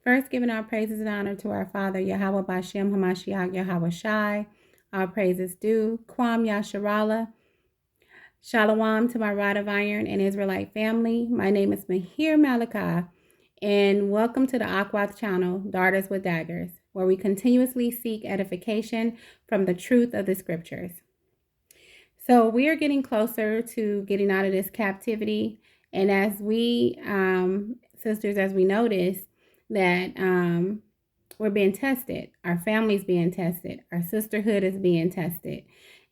First, giving our praises and honor to our Father, Yahweh Bashem Hamashiach Yahweh Shai. Our praises due. Kwam Yasharala. Shalom to my rod of iron and Israelite family. My name is Mahir Malakah, and welcome to the Akwath channel, Daughters with Daggers, where we continuously seek edification from the truth of the scriptures. So we are getting closer to getting out of this captivity. And as we, sisters, as we notice that we're being tested, our family's being tested, our sisterhood is being tested.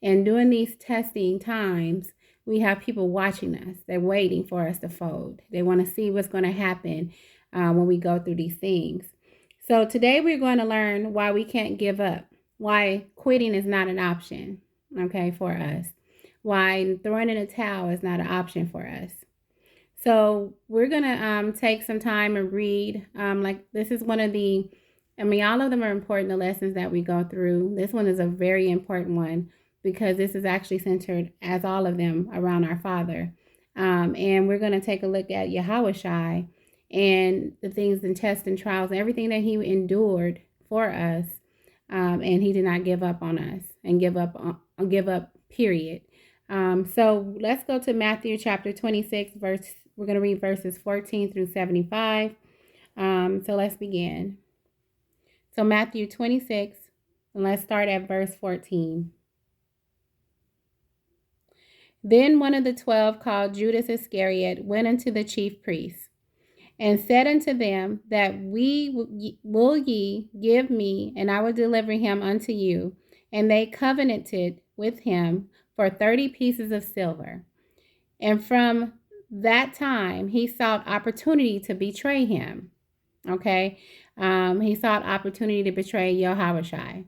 And during these testing times, we have people watching us. They're waiting for us to fold. They want to see what's going to happen when we go through these things. So today we're going to learn why we can't give up, why quitting is not an option, okay, for us, why throwing in a towel is not an option for us. So we're going to take some time and read, this is one of the, all of them are important, the lessons that we go through. This one is a very important one because this is actually centered, as all of them, around our Father. And we're going to take a look at Yahweh Shai and the things and tests and trials, everything that he endured for us. And he did not give up on us and give up, period. So let's go to Matthew chapter 26, we're going to read verses 14 through 75. So let's begin. So Matthew 26, and let's start at verse 14. Then one of the 12, called Judas Iscariot, went unto the chief priests, and said unto them, that will ye give me, and I will deliver him unto you. And they covenanted with him for 30 pieces of silver. And from that time, he sought opportunity to betray him. Okay? He sought opportunity to betray Yahushua.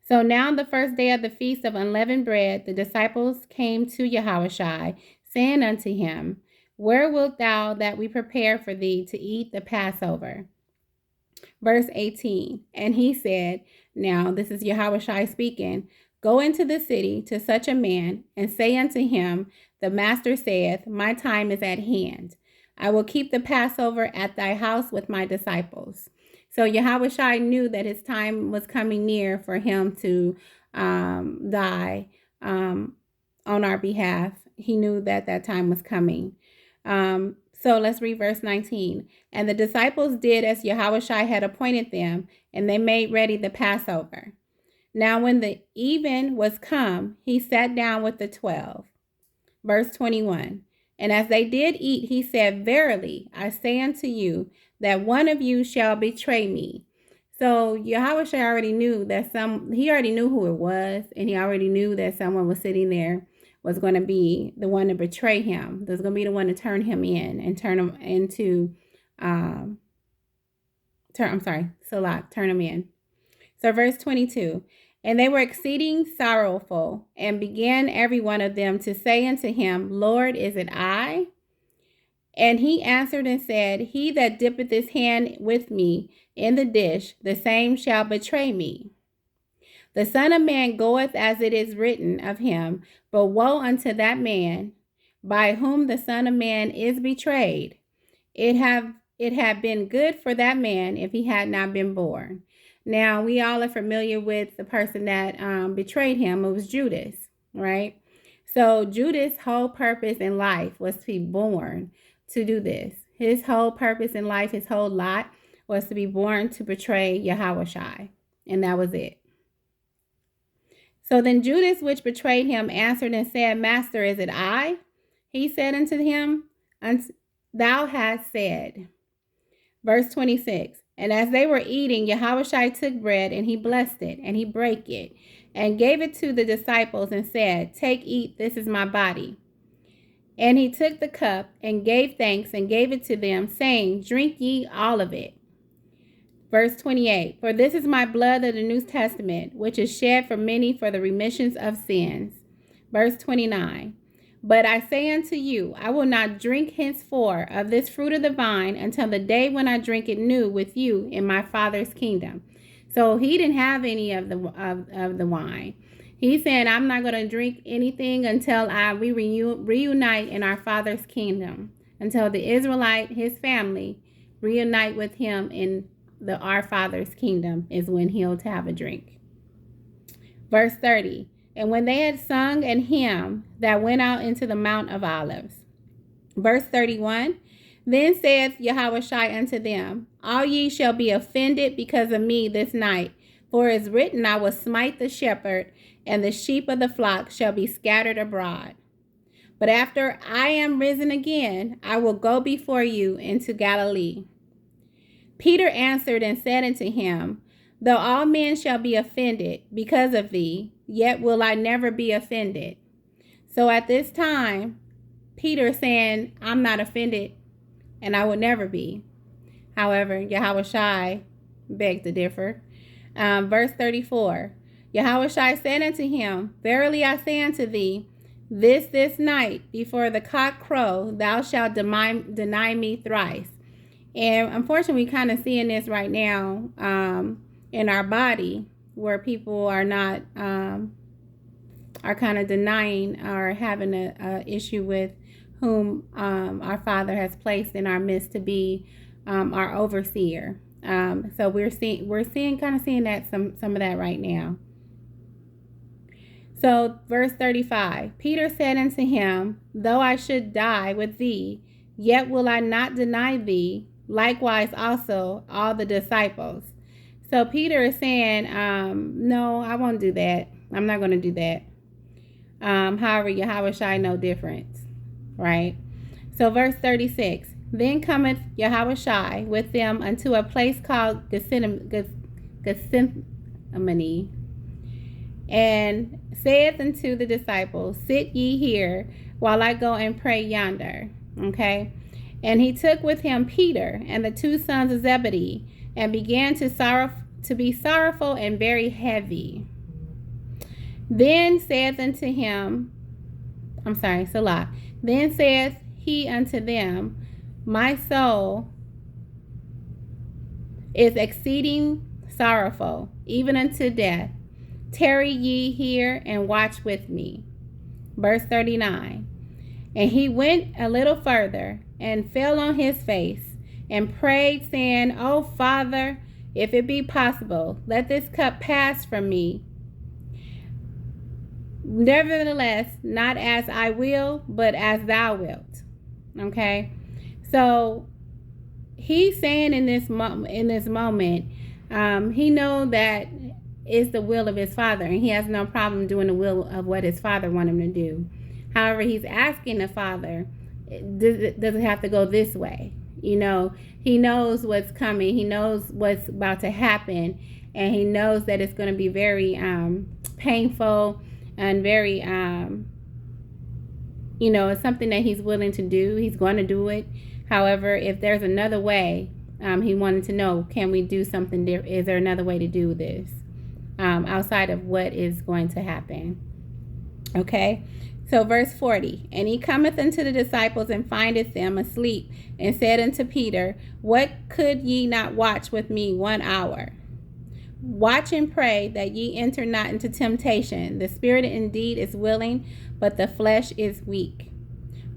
So now the first day of the feast of unleavened bread, the disciples came to Yahushua, saying unto him, where wilt thou that we prepare for thee to eat the Passover? Verse 18, and he said, now this is Yahushua speaking, go into the city to such a man, and say unto him, the master saith, my time is at hand. I will keep the Passover at thy house with my disciples. So Yahushua knew that his time was coming near for him to die on our behalf. He knew that that time was coming. So let's read verse 19. And the disciples did as Yahushua had appointed them, and they made ready the Passover. Now when the even was come, he sat down with the 12. Verse 21. And as they did eat, he said, verily, I say unto you, that one of you shall betray me. So Yahushua already knew that he already knew who it was, and he already knew that someone was sitting there was going to be the one to betray him. There's going to be the one to turn him in and turn him into, turn him in. So verse 22, and they were exceeding sorrowful, and began every one of them to say unto him, Lord, is it I? And he answered and said, he that dippeth his hand with me in the dish, the same shall betray me. The Son of Man goeth as it is written of him, but woe unto that man by whom the Son of Man is betrayed. It had been good for that man if he had not been born. Now, we all are familiar with the person that betrayed him. It was Judas, right? So Judas' whole purpose in life was to be born to do this. His whole purpose in life, his whole lot, was to be born to betray Yahushua. And that was it. So then Judas, which betrayed him, answered and said, Master, is it I? He said unto him, thou hast said. Verse 26, and as they were eating, Yahushua took bread, and he blessed it, and he brake it, and gave it to the disciples, and said, take, eat, this is my body. And he took the cup, and gave thanks, and gave it to them, saying, drink ye all of it. Verse 28, for this is my blood of the New Testament, which is shed for many for the remissions of sins. Verse 29, but I say unto you, I will not drink henceforth of this fruit of the vine until the day when I drink it new with you in my Father's kingdom. So he didn't have any of the wine. He's saying, I'm not going to drink anything until we reunite in our Father's kingdom, until the Israelite, his family, reunite with him in the our Father's kingdom is when he'll have a drink. Verse 30. And when they had sung an hymn, that went out into the Mount of Olives. Verse 31. Then saith Yahushua unto them, all ye shall be offended because of me this night. For it is written, I will smite the shepherd, and the sheep of the flock shall be scattered abroad. But after I am risen again, I will go before you into Galilee. Peter answered and said unto him, though all men shall be offended because of thee, yet will I never be offended. So at this time, Peter is saying, I'm not offended, and I will never be. However, Yahushua begged to differ. Verse 34, Yahushua said unto him, verily I say unto thee, this night before the cock crow, thou shalt deny me thrice. And unfortunately, we kind of seeing this right now in our body, where people are not are kind of denying or having a issue with whom our Father has placed in our midst to be our overseer. So we're seeing that some of that right now. So verse 35, Peter said unto him, though I should die with thee, yet will I not deny thee, likewise also all the disciples. So Peter is saying, no, I won't do that. I'm not going to do that. However, Yahushua no difference, right? So verse 36, then cometh Yahushua with them unto a place called Gethsemane, and saith unto the disciples, sit ye here while I go and pray yonder. Okay. And he took with him Peter and the two sons of Zebedee, and began to be sorrowful and very heavy. Then saith unto him, Salah. Then saith he unto them, my soul is exceeding sorrowful, even unto death. Tarry ye here and watch with me. Verse 39. And he went a little further and fell on his face and prayed, saying, O Father, if it be possible, let this cup pass from me. Nevertheless, not as I will, but as thou wilt. Okay. So he's saying in this moment, he knows that it's the will of his Father, and he has no problem doing the will of what his Father wanted him to do. However, he's asking the Father, does it have to go this way? You know, he knows what's coming. He knows what's about to happen, and he knows that it's going to be very painful and very, it's something that he's willing to do. He's going to do it. However, if there's another way, he wanted to know, can we do something different? Is there another way to do this outside of what is going to happen? Okay. So verse 40, and he cometh unto the disciples and findeth them asleep, and said unto Peter, what could ye not watch with me 1 hour? Watch and pray that ye enter not into temptation. The spirit indeed is willing, but the flesh is weak.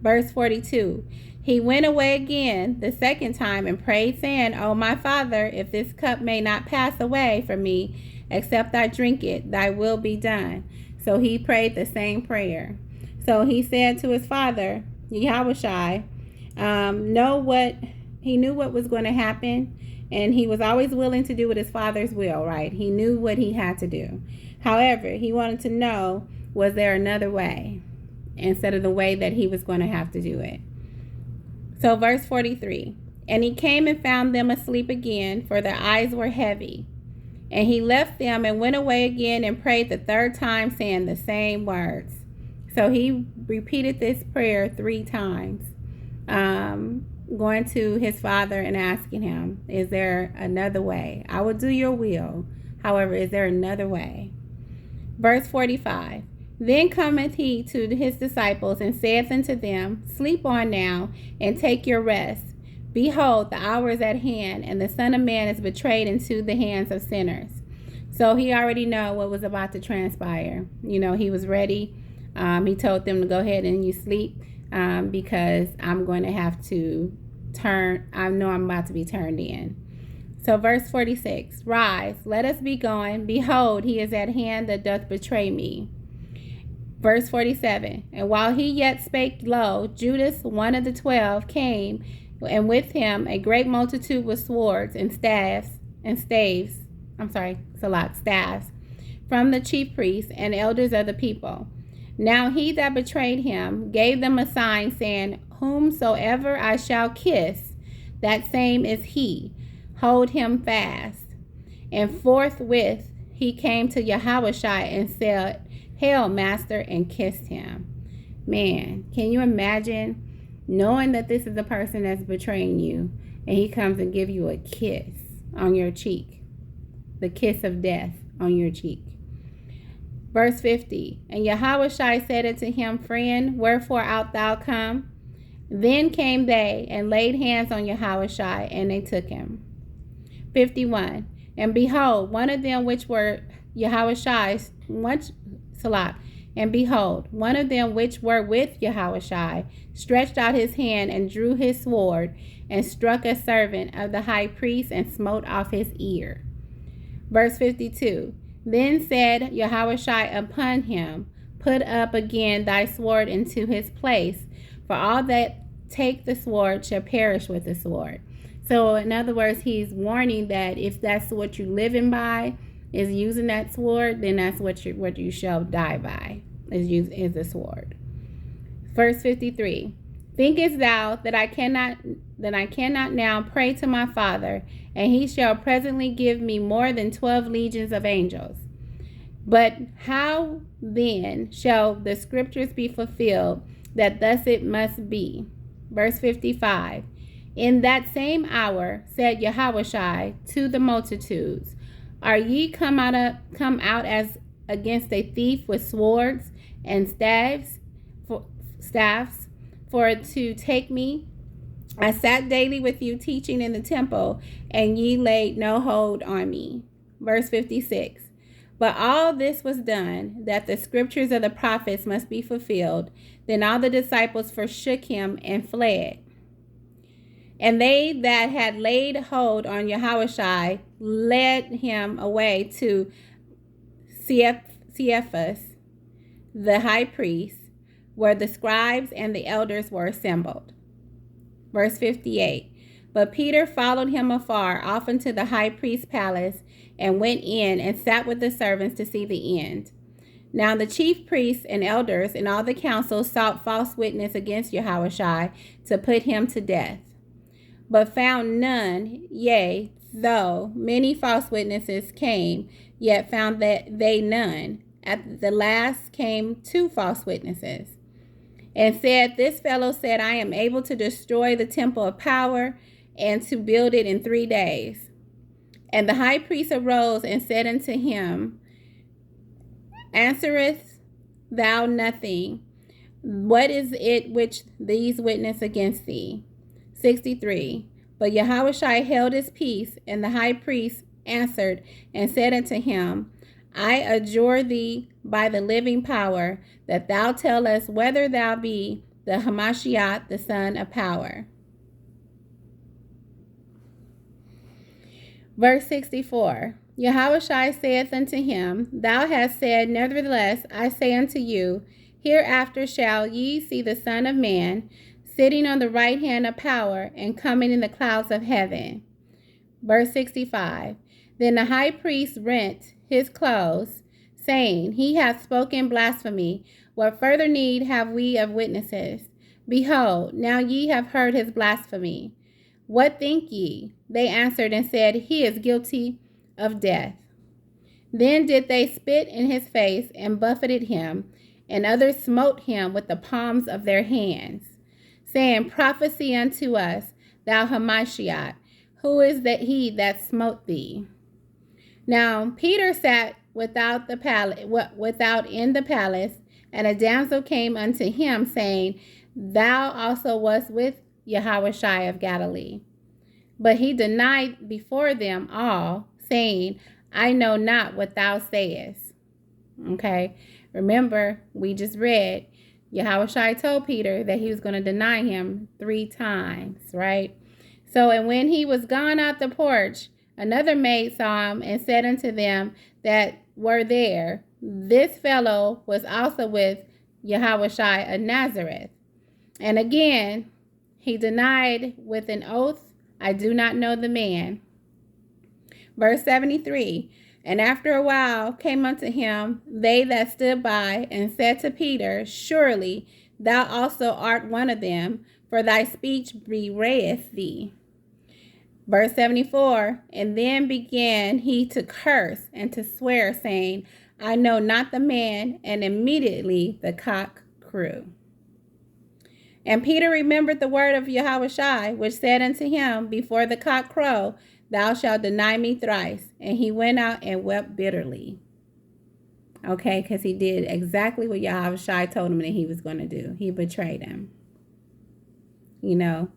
Verse 42, he went away again the second time and prayed, saying, O my Father, if this cup may not pass away from me, except I drink it, thy will be done. So he prayed the same prayer. So he said to his Father, Yahushua, he knew what was going to happen, and he was always willing to do what his Father's will, right? He knew what he had to do. However, he wanted to know, was there another way instead of the way that he was going to have to do it? So verse 43, and he came and found them asleep again, for their eyes were heavy. And he left them and went away again and prayed the third time, saying the same words. So he repeated this prayer 3 times, going to his Father and asking him, is there another way? I will do your will. However, is there another way? Verse 45, then cometh he to his disciples and saith unto them, sleep on now and take your rest. Behold, the hour is at hand, and the Son of Man is betrayed into the hands of sinners. So he already knew what was about to transpire. He was ready. He told them to go ahead and you sleep because I'm going to have to I'm about to be turned in. So verse 46, rise, let us be going. Behold, he is at hand that doth betray me. Verse 47, and while he yet spake low, Judas, one of the 12, came, and with him a great multitude with swords and staves, from the chief priests and elders of the people. Now he that betrayed him gave them a sign, saying, whomsoever I shall kiss, that same is he. Hold him fast. And forthwith he came to Yahushua and said, Hail, Master, and kissed him. Man, can you imagine knowing that this is the person that's betraying you, and he comes and give you a kiss on your cheek, the kiss of death on your cheek. Verse 50, and Yahushua said unto him, Friend, wherefore art thou come? Then came they and laid hands on Yahushua, and they took him. 51, and behold, one of them which were Yahushua's, and behold, one of them which were with Yahushua stretched out his hand and drew his sword and struck a servant of the high priest and smote off his ear. Verse 52, then said Yahushua upon him, Put up again thy sword into his place, for all that take the sword shall perish with the sword. So in other words, he's warning that if that's what you're living by, is using that sword, then that's what you shall die by, is the sword. Verse 53, thinkest thou that I cannot now pray to my Father, and he shall presently give me more than 12 legions of angels? But how then shall the scriptures be fulfilled, that thus it must be? Verse 55, in that same hour said Yahushua to the multitudes, Are ye come out as against a thief with swords and staffs for to take me? I sat daily with you teaching in the temple, and ye laid no hold on me. Verse 56, but all this was done, that the scriptures of the prophets must be fulfilled. Then all the disciples forsook him and fled. And they that had laid hold on Yahushua led him away to Caiaphas, the high priest, where the scribes and the elders were assembled. Verse 58, but Peter followed him afar off into the high priest's palace, and went in and sat with the servants to see the end. Now the chief priests and elders and all the council sought false witness against Yahushua to put him to death, but found none. Yea, though many false witnesses came, yet found that they none. At the last came 2 false witnesses, and said, This fellow said, I am able to destroy the temple of power and to build it in 3 days. And the high priest arose and said unto him, Answerest thou nothing? What is it which these witness against thee? 63. But Yahushua held his peace, and the high priest answered and said unto him, I adjure thee by the living power, that thou tell us whether thou be the Hamashiach, the son of power. Verse 64, Yahushua saith unto him, Thou hast said, nevertheless, I say unto you, hereafter shall ye see the Son of Man sitting on the right hand of power and coming in the clouds of heaven. Verse 65, Then the high priest rent his clothes, saying, He hath spoken blasphemy. What further need have we of witnesses? Behold, now ye have heard his blasphemy. What think ye? They answered and said, He is guilty of death. Then did they spit in his face and buffeted him, and others smote him with the palms of their hands, saying, Prophesy unto us, thou Hamashiach, who is that he that smote thee? Now Peter sat without in the palace, and a damsel came unto him, saying, Thou also wast with Yahushua of Galilee. But he denied before them all, saying, I know not what thou sayest. Okay, remember, we just read, Yahushua told Peter that he was going to deny him 3 times, right? So, and when he was gone out the porch, another maid saw him and said unto them that were there, This fellow was also with Yahushua of Nazareth. And again, he denied with an oath, I do not know the man. Verse 73, and after a while came unto him they that stood by, and said to Peter, Surely thou also art one of them, for thy speech bewrayeth thee. Verse 74, and then began he to curse and to swear, saying, I know not the man, and immediately the cock crew. And Peter remembered the word of Yahushua, which said unto him, Before the cock crow, thou shalt deny me thrice. And he went out and wept bitterly. Okay, because he did exactly what Yahushua told him that he was going to do. He betrayed him. You know.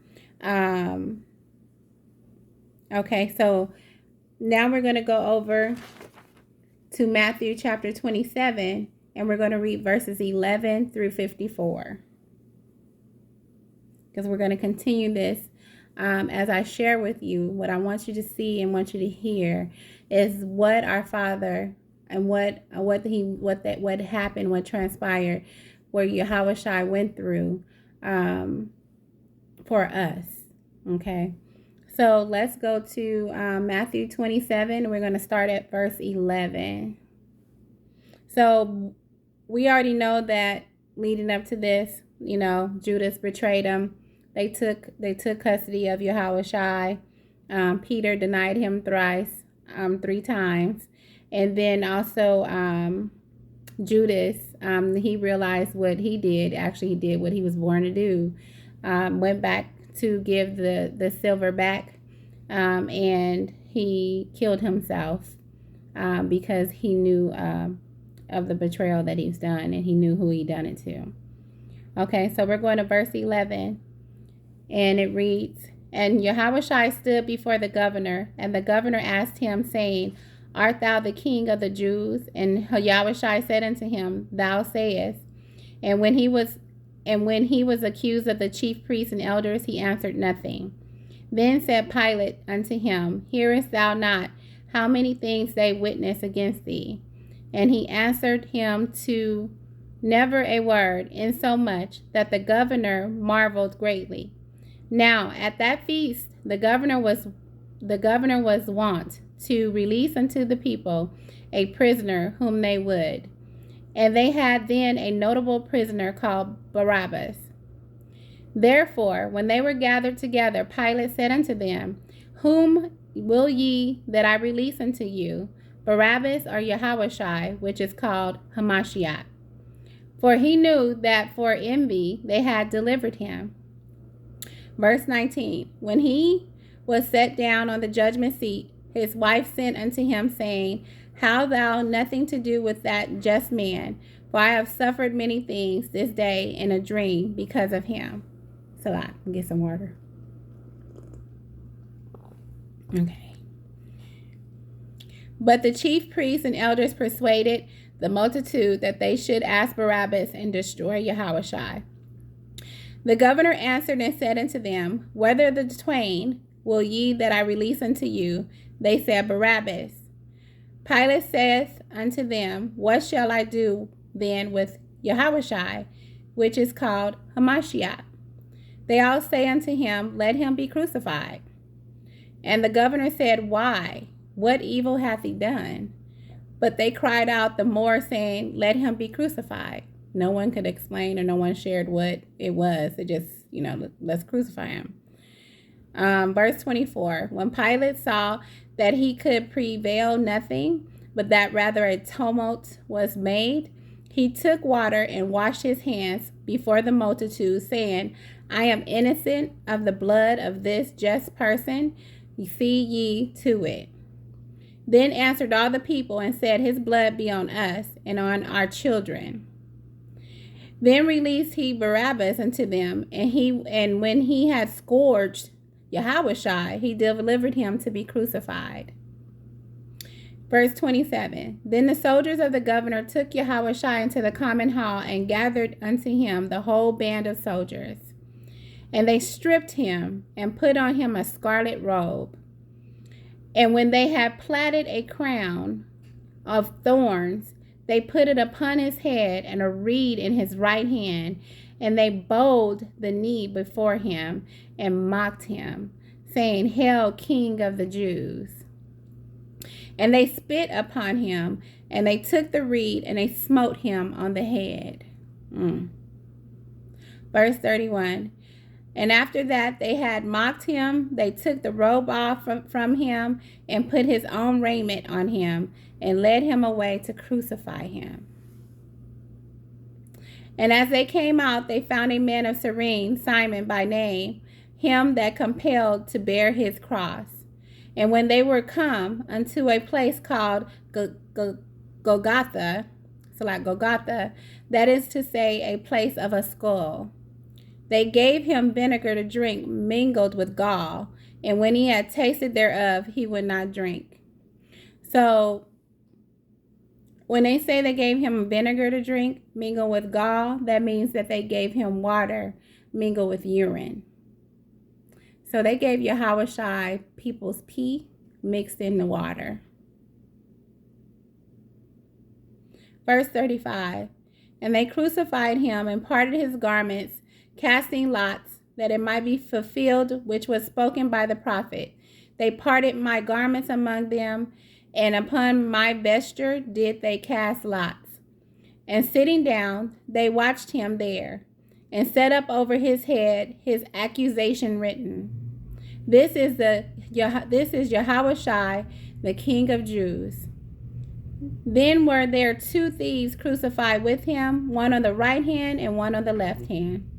Okay, so now we're going to go over to Matthew chapter 27, and we're going to read verses 11 through 54. Because we're going to continue this as I share with you. What I want you to see and want you to hear is what our Father and what happened, what transpired, where Yahushua went through for us. Okay, so let's go to Matthew 27. We're going to start at verse 11. So we already know that leading up to this, you know, Judas betrayed him. They took custody of Yahushua. Peter denied him thrice, 3 times. And then also Judas, he realized what he did. Actually, he did what he was born to do. Went back to give the silver back. And he killed himself because he knew of the betrayal that he's done. And he knew who he done it to. Okay, so we're going to verse 11. And it reads, And Yahushua stood before the governor, and the governor asked him, saying, Art thou the king of the Jews? And Yahushua said unto him, Thou sayest. And when he was accused of the chief priests and elders, he answered nothing. Then said Pilate unto him, Hearest thou not how many things they witness against thee? And he answered him to never a word, insomuch that the governor marveled greatly. Now at that feast the governor was wont to release unto the people a prisoner whom they would. And they had then a notable prisoner called Barabbas. Therefore, when they were gathered together, Pilate said unto them, Whom will ye that I release unto you, Barabbas or Yahushua, which is called Hamashiach? For he knew that for envy they had delivered him. Verse 19, when he was set down on the judgment seat, his wife sent unto him, saying, Have thou nothing to do with that just man? For I have suffered many things this day in a dream because of him. So I can get some water. Okay. But the chief priests and elders persuaded the multitude that they should ask Barabbas and destroy Yahushua. The governor answered and said unto them, Whether the twain will ye that I release unto you? They said, Barabbas. Pilate saith unto them, What shall I do then with Yahushua, which is called Hamashiach? They all say unto him, Let him be crucified. And the governor said, Why? What evil hath he done? But they cried out the more, saying, Let him be crucified. No one could explain, or no one shared what it was. It just, let's crucify him. Verse 24, when Pilate saw that he could prevail nothing, but that rather a tumult was made, he took water and washed his hands before the multitude, saying, I am innocent of the blood of this just person. See ye to it. Then answered all the people and said, His blood be on us and on our children. Then released he Barabbas unto them, and when he had scourged Yahushua, he delivered him to be crucified. Verse 27, Then the soldiers of the governor took Yahushua into the common hall and gathered unto him the whole band of soldiers. And they stripped him and put on him a scarlet robe. And when they had plaited a crown of thorns, they put it upon his head and a reed in his right hand. And they bowed the knee before him and mocked him, saying, Hail, King of the Jews. And they spit upon him, and they took the reed, and they smote him on the head. Verse 31. And after that they had mocked him, they took the robe off from him, and put his own raiment on him, and led him away to crucify him. And as they came out, they found a man of Cyrene, Simon by name, him that compelled to bear his cross. And when they were come unto a place called Golgotha, that is to say, a place of a skull, they gave him vinegar to drink mingled with gall, and when he had tasted thereof, he would not drink. So when they say they gave him vinegar to drink mingled with gall, that means that they gave him water mingled with urine. So they gave Yahushua people's pee mixed in the water. Verse 35. And they crucified him and parted his garments, casting lots, that it might be fulfilled which was spoken by the prophet. They parted my garments among them, and upon my vesture did they cast lots. And sitting down, they watched him there, and set up over his head his accusation written. This is Yahushua, the King of Jews. Then were there two thieves crucified with him, one on the right hand and one on the left hand.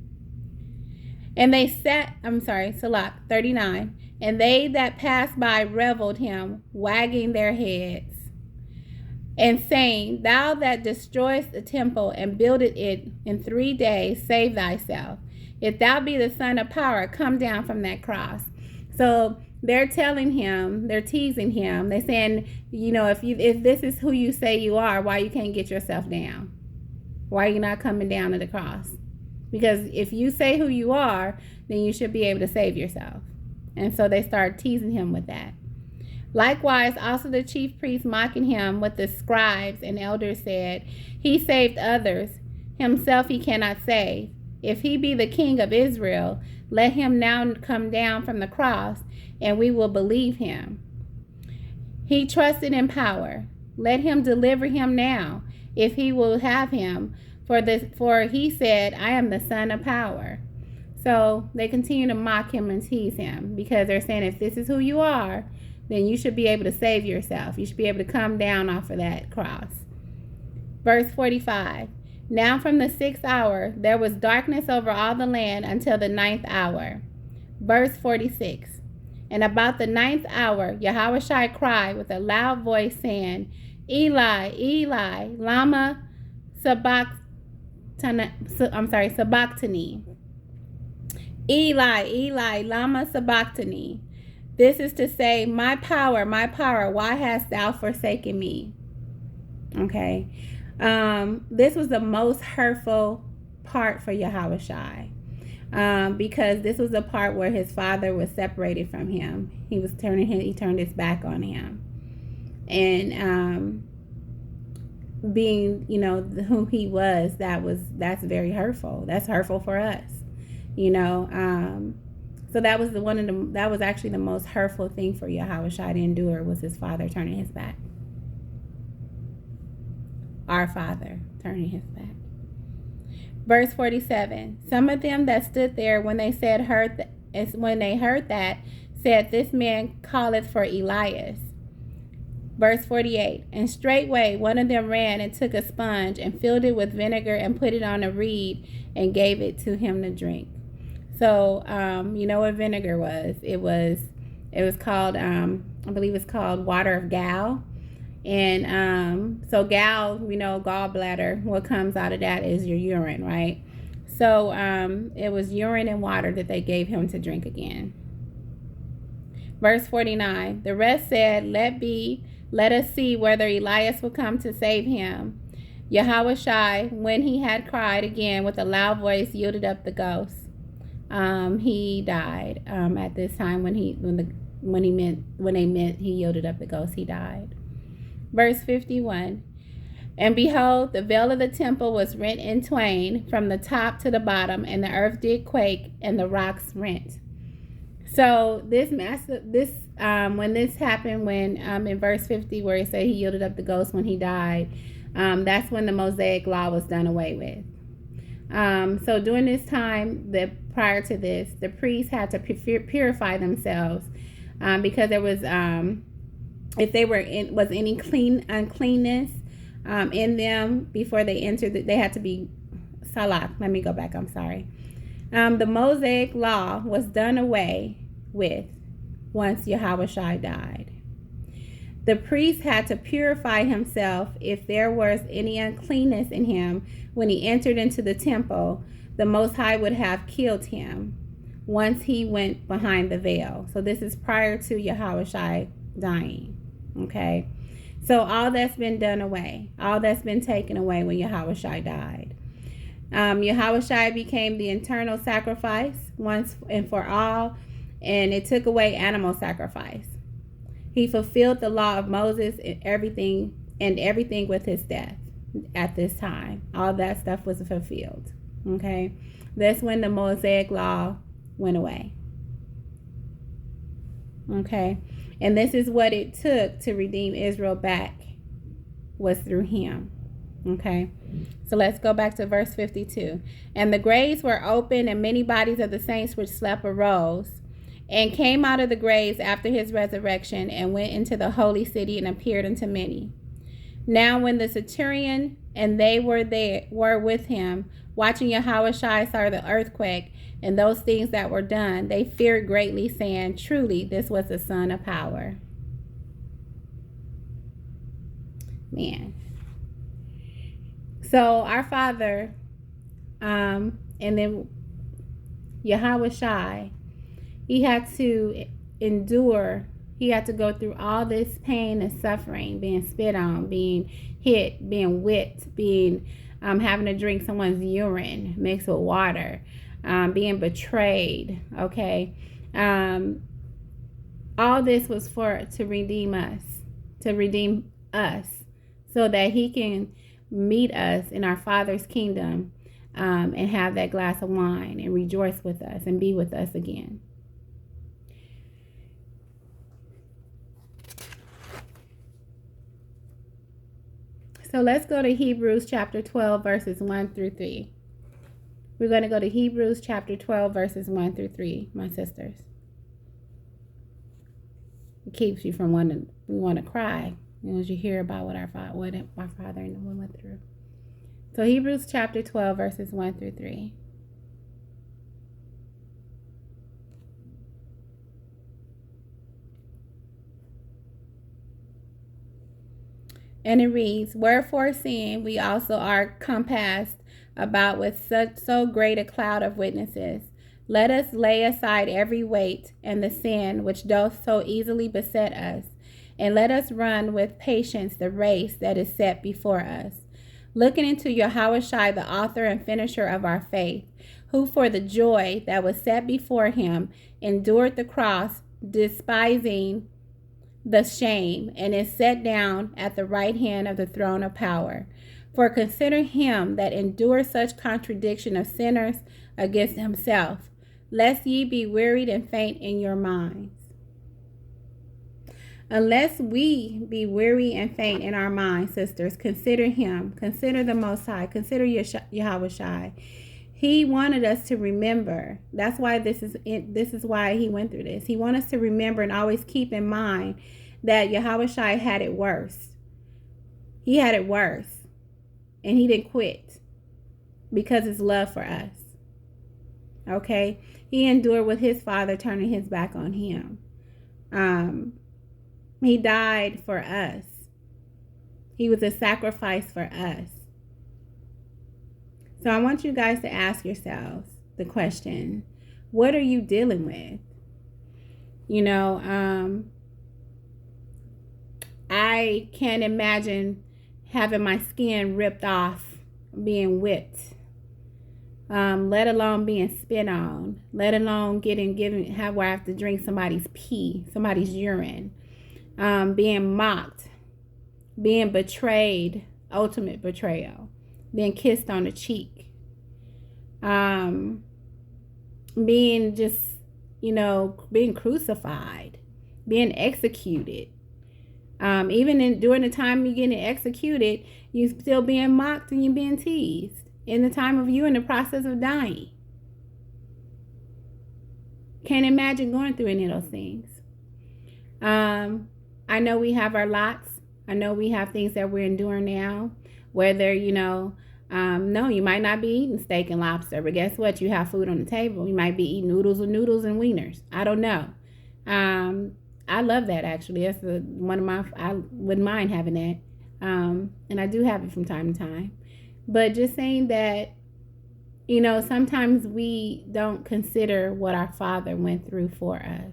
And they Salah 39. And they that passed by reviled him, wagging their heads, and saying, Thou that destroyest the temple and builded it in 3 days, save thyself. If thou be the Son of power, come down from that cross. So they're telling him, they're teasing him. They're saying, if this is who you say you are, why you can't get yourself down? Why are you not coming down to the cross? Because if you say who you are, then you should be able to save yourself. And so they start teasing him with that. Likewise, also the chief priests mocking him with the scribes and elders said, He saved others, himself he cannot save. If he be the King of Israel, let him now come down from the cross, and we will believe him. He trusted in power. Let him deliver him now, if he will have him. For he said, I am the Son of power. So they continue to mock him and tease him, because they're saying, if this is who you are, then you should be able to save yourself. You should be able to come down off of that cross. Verse 45. Now from the 6th hour, there was darkness over all the land until the 9th hour. Verse 46. And about the 9th hour, Yahushua cried with a loud voice, saying, Eli, Eli, lama sabachthani. Eli, Eli, lama sabachthani. This is to say, my power, why hast thou forsaken me? Okay. This was the most hurtful part for Yahushua, because this was the part where his father was separated from him. He turned his back on him, and being, who he was, that's very hurtful. That's hurtful for us, So that was that was actually the most hurtful thing for Yahushua to endure, was his father turning his back. Our Father turning his back. Verse 47. Some of them that stood there when they heard that, said, This man calleth for Elias. Verse 48. And straightway one of them ran and took a sponge and filled it with vinegar and put it on a reed and gave it to him to drink. So, you know what vinegar was? It was called, I believe it's called water of gall. And so gall, gallbladder, what comes out of that is your urine, right? So it was urine and water that they gave him to drink again. Verse 49, the rest said, let us see whether Elias will come to save him. Yahushua, when he had cried again with a loud voice, yielded up the ghost. he died. At this time, when he yielded up the ghost, he died. Verse 51. And behold, the veil of the temple was rent in twain from the top to the bottom, and the earth did quake, and the rocks rent. So when this happened, when in verse 50 where it said he yielded up the ghost when he died, that's when the Mosaic law was done away with. So during this time, prior to this, the priests had to purify themselves because there was if they was any uncleanness in them before they entered, they had to be salat. Let me go back. I'm sorry. The Mosaic law was done away with once Yahushua died. The priest had to purify himself if there was any uncleanness in him when he entered into the temple. The Most High would have killed him once he went behind the veil. So this is prior to Yahushua dying. Okay, so all that's been done away, all that's been taken away when Yahushua died. Yahushua became the eternal sacrifice once and for all, and it took away animal sacrifice. He fulfilled the law of Moses and everything with his death at this time. All that stuff was fulfilled. Okay, that's when the Mosaic law went away. Okay, and this is what it took to redeem Israel back, was through him. Okay, so let's go back to verse 52. And the graves were open, and many bodies of the saints which slept arose and came out of the graves after his resurrection and went into the holy city and appeared unto many. Now when the centurion and they were with him, watching Yahushua saw the earthquake and those things that were done, they feared greatly, saying, truly, this was the Son of power. Man. So our Father, and then Yahushua, he had to endure. He had to go through all this pain and suffering, being spit on, being hit, being whipped, being having to drink someone's urine mixed with water, being betrayed. Okay, all this was to redeem us, so that he can meet us in our Father's kingdom, and have that glass of wine and rejoice with us and be with us again. So let's go to Hebrews chapter 12, verses 1 through 3. We're going to go to Hebrews chapter 12, verses 1 through 3, my sisters. It keeps you from wanting to cry as you hear about what our Father and we went through. So Hebrews chapter 12, verses 1 through 3. And it reads, wherefore seeing we also are compassed about with so great a cloud of witnesses, let us lay aside every weight and the sin which doth so easily beset us, and let us run with patience the race that is set before us, looking into Yahushua, the author and finisher of our faith, who for the joy that was set before him endured the cross, despising the shame, and is set down at the right hand of the throne of power. For consider him that endured such contradiction of sinners against himself, lest ye be wearied and faint in your minds. Unless we be weary and faint in our minds, sisters, consider him, consider the Most High, consider Yahushua. He wanted us to remember. That's why this is why he went through this. He wanted us to remember and always keep in mind that Yahushua had it worse. He had it worse. And he didn't quit because of his love for us. Okay? He endured with his Father turning his back on him. He died for us. He was a sacrifice for us. So I want you guys to ask yourselves the question, what are you dealing with? I can't imagine having my skin ripped off, being whipped. let alone being spit on, let alone given how where I have to drink somebody's pee, somebody's urine, being mocked, being betrayed, ultimate betrayal, being kissed on the cheek, being just, being crucified, being executed. Even during the time you're getting executed, you still being mocked and you're being teased in the time of you in the process of dying. Can't imagine going through any of those things. I know we have our lots. I know we have things that we're enduring now. Whether, no, you might not be eating steak and lobster, but guess what? You have food on the table. You might be eating noodles and wieners. I don't know. I love that, actually. That's one of my, I wouldn't mind having that. And I do have it from time to time. But just saying that, sometimes we don't consider what our Father went through for us.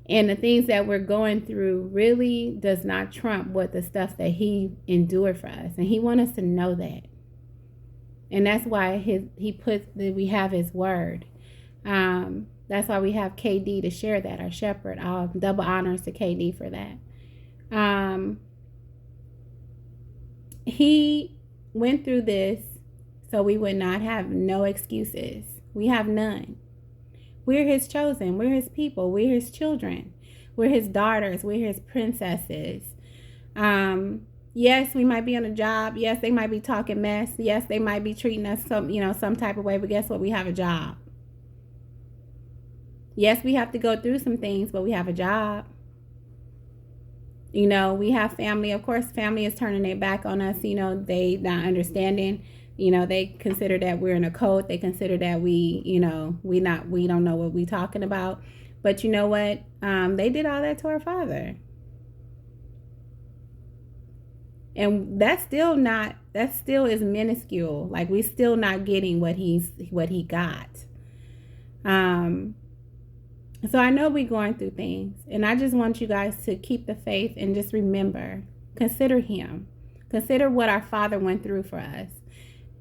And the things that we're going through really does not trump what the stuff that He endured for us. And He wants us to know that. And that's why He puts that we have His word. That's why we have KD to share that, our shepherd. Double honors to KD for that. He went through this so we would not have no excuses. We have none. We're His chosen. We're His people. We're His children. We're His daughters. We're His princesses. Yes, we might be on a job. Yes, they might be talking mess. Yes, they might be treating us some type of way. But guess what? We have a job. Yes, we have to go through some things, but we have a job. We have family. Of course, family is turning their back on us. They not understanding. They consider that we're in a cult. They consider that we don't know what we're talking about. But you know what? They did all that to our Father. And that still is minuscule. Like, we still not getting what he got. So I know we're going through things, and I just want you guys to keep the faith and just remember, consider Him. Consider what our Father went through for us.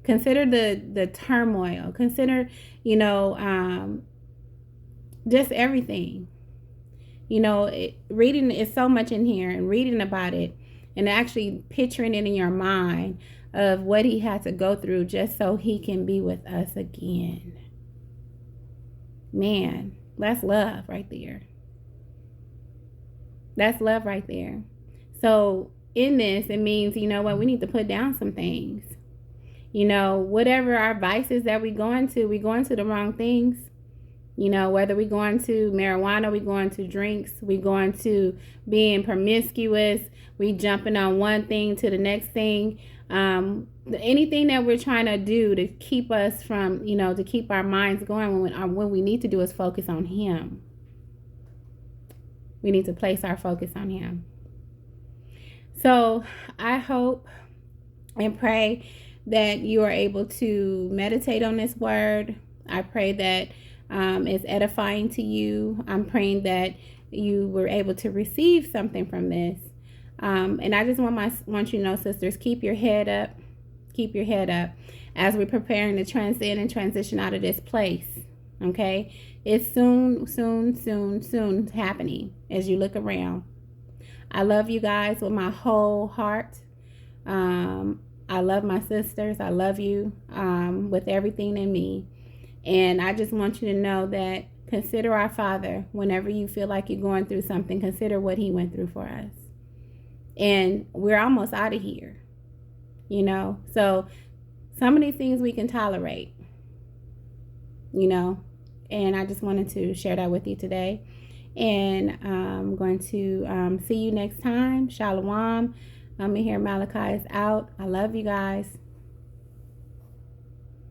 Consider the turmoil. Consider, just everything. Reading is so much in here, and reading about it and actually picturing it in your mind of what He had to go through just so He can be with us again. Man, that's love right there. That's love right there. So in this, it means, we need to put down some things. Whatever our vices that we going to the wrong things. Whether we going to marijuana, we going to drinks, we going to being promiscuous, we jumping on one thing to the next thing. Anything that we're trying to do to keep us from, to keep our minds going when we need to do is focus on Him. We need to place our focus on Him. So I hope and pray that you are able to meditate on this word. I pray that it's edifying to you. I'm praying that you were able to receive something from this. And I just want you to know, sisters, keep your head up. Keep your head up as we're preparing to transcend and transition out of this place. Okay? It's soon happening as you look around. I love you guys with my whole heart. I love my sisters. I love you with everything in me. And I just want you to know that consider our Father whenever you feel like you're going through something. Consider what He went through for us. And we're almost out of here. So some of these things we can tolerate. And I just wanted to share that with you today. And I'm going to see you next time. Shalom. I'm here. Malachi is out. I love you guys.